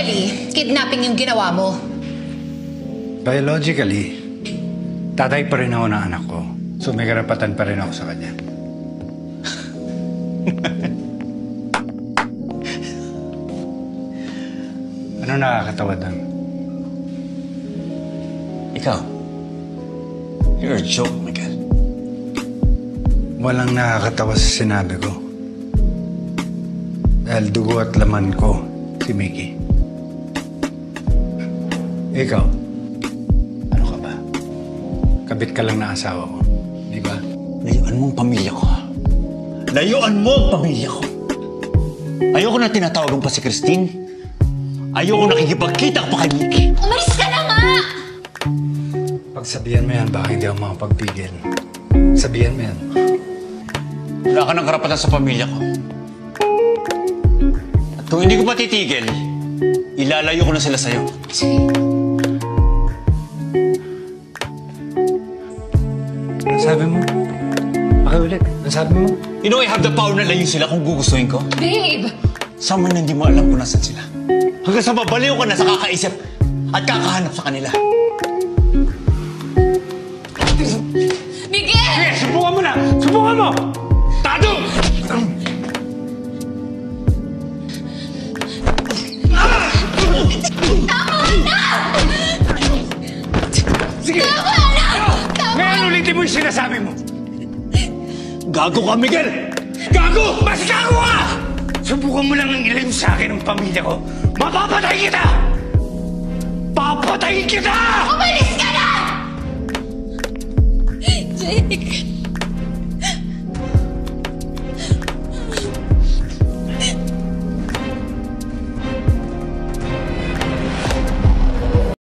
Biologically, kidnapping yung ginawa mo. Biologically, tatay pa rin ako ng anak ko. So may karapatan pa rin ako sa kanya. Ano nakakatawa doon? Ikaw, you're a joke, Miguel. Walang nakakatawa sa sinabi ko. Dahil dugo at laman ko, si Mickey. Ikaw, ano ka ba? Kabit ka lang na asawa ko, di ba? Layuan mo ang pamilya ko. Layuan mo ang pamilya ko. Ayoko na tinatawagan pa si Christine. Ayoko nakikipagkita pa kay Mickey. Umalis ka na nga! Pagsabihan mo yan, baka hindi ako makapagpigil. Sabihan mo yan. Wala ka ng karapatan sa pamilya ko. At kung hindi ko pa titigil, ilalayo ko na sila sa'yo. Ano sabi mo? Pakiulit. Ano sabi mo? You know I have the power na layo sila kung gugustuhin ko. Babe! Someone na hindi mo alam kung nasan sila. Hanggang sa mabaliw ka na sa kakaisip at kakahanap sa kanila. Miguel! Sige, subukan mo na! Subukan mo! Tado! Sige! Tama na! Ngayon ulitin mo yung sinasabi mo! Gago ka, Miguel! Gago! Mas gago ka! Subukan mo lang ng ilayo sa akin ng pamilya ko. Mapapatay kita! Papatayin kita! Umalis ka na! Jake!